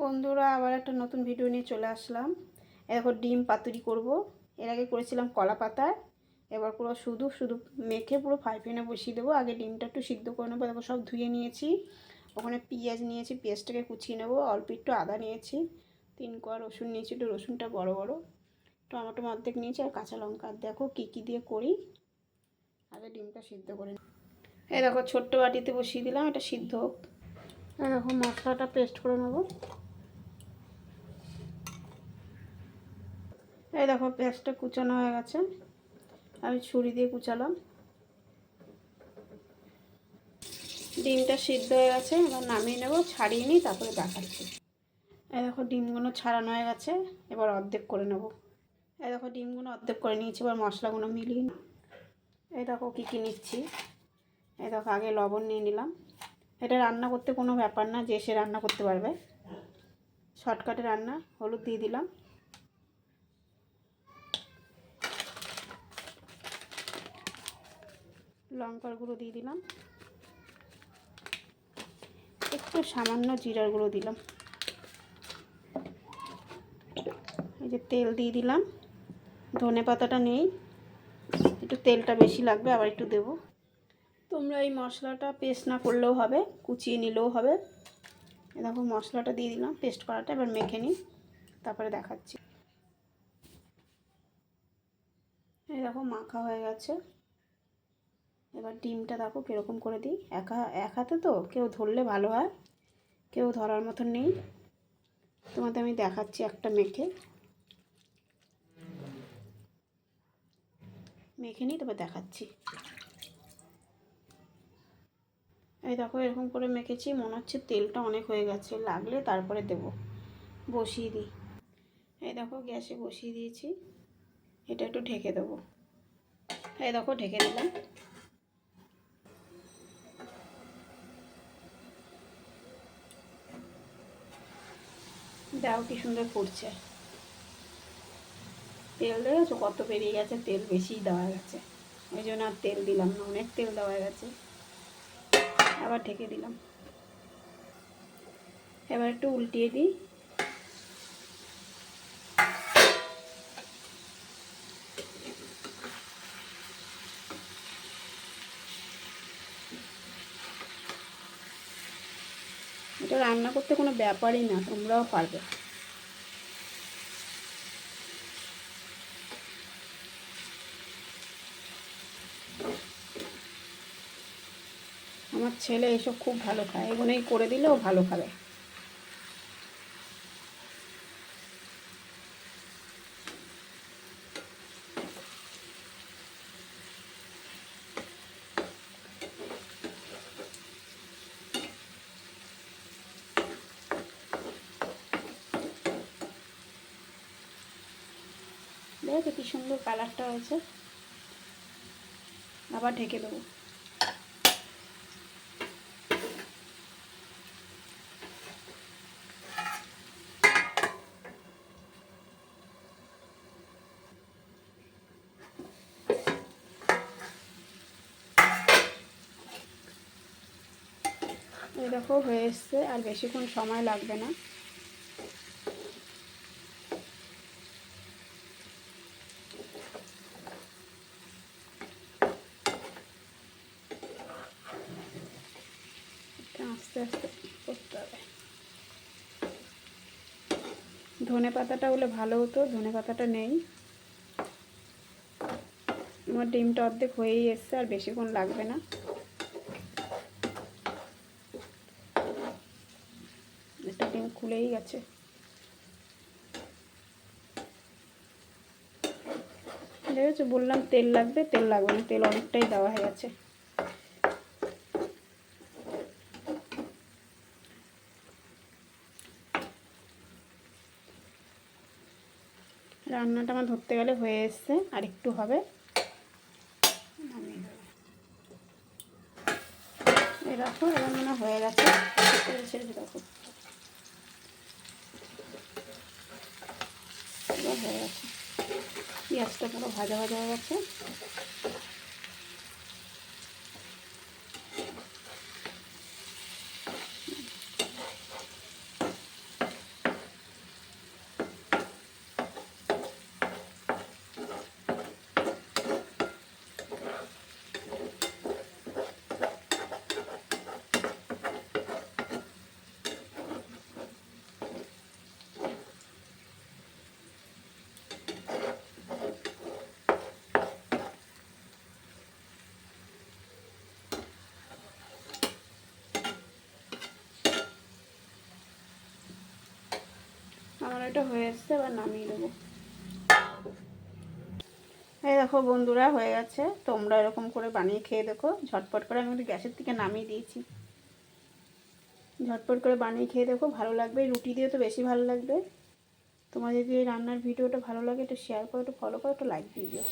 বন্ধুরা, আবার একটা নতুন ভিডিও নিয়ে চলে আসলাম। এখন ডিম পাতুরি করব। এর আগে করেছিলাম কলা পাতায়। এবার পুরো শুধু শুধু মেখে পুরো ফ্রাই প্যানে বসিয়ে দেবো। আগে ডিমটা একটু সিদ্ধ করে নেবো। দেখো সব ধুয়ে নিয়েছি। ওখানে পেঁয়াজ নিয়েছি, পেঁয়াজটাকে কুচিয়ে নেবো। অল্প একটু আদা নিয়েছি, 3 কোয়া রসুন নিয়েছি, একটু রসুনটা বড় বড়, টমেটো অর্ধেক নিয়েছি, আর কাঁচা লঙ্কা। দেখো কী কী দিয়ে করি। আগে ডিমটা সিদ্ধ করে নিই। এই দেখো ছোট্ট বাটিতে বসিয়ে দিলাম, এটা সিদ্ধ হোক। এই দেখো মশলাটা পেস্ট করে নেবো। এই দেখো পেঁয়াজটা কুচানো হয়ে গেছে, আমি ছুরি দিয়ে কুচালাম। ডিমটা সিদ্ধ হয়ে গেছে, এবার নামিয়ে নেবো, ছাড়িয়ে নিই, তারপরে দেখাচ্ছি। এই দেখো ডিমগুলো ছাড়ানো হয়ে গেছে, এবার অর্ধেক করে নেব। এই দেখো ডিমগুলো অর্ধেক করে নিয়েছি, এবার মশলাগুলো মিলিয়ে নিই। এই দেখো কী কী নিচ্ছি। এই দেখো আগে লবণ নিয়ে নিলাম। এটা রান্না করতে কোনো ব্যাপার না, যে সে রান্না করতে পারবে, শর্টকাটে রান্না। হলুদ দিয়ে দিলাম, লঙ্কার গুঁড়ো দিয়ে দিলাম, একটু সামান্য জিরার গুঁড়ো দিলাম। এই যে তেল দিয়ে দিলাম। ধনে পাতাটা নেই, একটু তেলটা বেশি লাগবে, আবার একটু দেবো। তোমরা এই মশলাটা পেস্ট না করলেও হবে, কুচিয়ে নিলেও হবে। দেখো মশলাটা দিয়ে দিলাম, পেস্ট করাটা। এবার মেখে নিই, তারপরে দেখাচ্ছি। এই দেখো মাখা হয়ে গেছে। এবার ডিমটা দেখো কীরকম করে দিই। এক হাতে তো, কেউ ধরলে ভালো হয়, কেউ ধরার মতন নেই। তোমাদের আমি দেখাচ্ছি একটা মেখে নিই, তবে দেখাচ্ছি। এই দেখো এরকম করে মেখেছি, মনে হচ্ছে তেলটা অনেক হয়ে গেছে, লাগলে তারপরে দেব। বসিয়ে দিই। এই দেখো গ্যাসে বসিয়ে দিয়েছি, এটা একটু ঢেকে দেবো। এই দেখো ঢেকে দিলাম। দাও কি সুন্দর ফুটছে। তেল দেখেছো কত বেরিয়ে গেছে, তেল বেশিই দেওয়া গেছে, ওই জন্য আর তেল দিলাম না, অনেক তেল দেওয়া গেছে। আবার ঢেকে দিলাম। এবার একটু উল্টিয়ে দিই। এটা রান্না করতে কোনো ব্যাপারই না, তোমরাও পারবে। আমার ছেলে এসব খুব ভালো খায়, এগুলোই করে দিলেও ভালো খাবে। দেখো কি সুন্দর কালারটা হয়েছে। আবার ঢেকে দেবো। এই দেখো হয়ে এসছে, আর বেশিক্ষণ সময় লাগবে না। আস্তে আস্তে করতে হবে। ধনে পাতাটা হলে ভালো হতো, ধনে পাতাটা নেই। আমার ডিমটা অর্ধেক হয়েই এসছে, আর বেশিক্ষণ লাগবে না। একটা ডিম খুলেই গেছে। দেখেছো, বললাম তেল লাগবে, তেল লাগবে না, তেল অনেকটাই দেওয়া হয়ে গেছে। রান্নাটা আমার ধরতে গেলে হয়ে এসছে, আর একটু হবে। এই দেখো এবার মনে হয়ে গেছে, ছেড়ে দেখো এবার হয়ে গেছে। পেঁয়াজটা পুরো ভাজা ভাজা হয়ে গেছে। আমার এটা হয়ে এসছে, এবার নামিয়ে দেবো। এই দেখো বন্ধুরা, হয়ে গেছে। তোমরা এরকম করে বানিয়ে খেয়ে দেখো ঝটপট করে। আমি কিন্তু গ্যাসের থেকে নামিয়ে দিয়েছি। ঝটপট করে বানিয়ে খেয়ে দেখো, ভালো লাগবে। রুটি দিয়ে তো বেশি ভালো লাগবে। তোমার যদি এই রান্নার ভিডিওটা ভালো লাগে একটু শেয়ার করো, একটু ফলো করো, একটু লাইক দিয়ে দিও।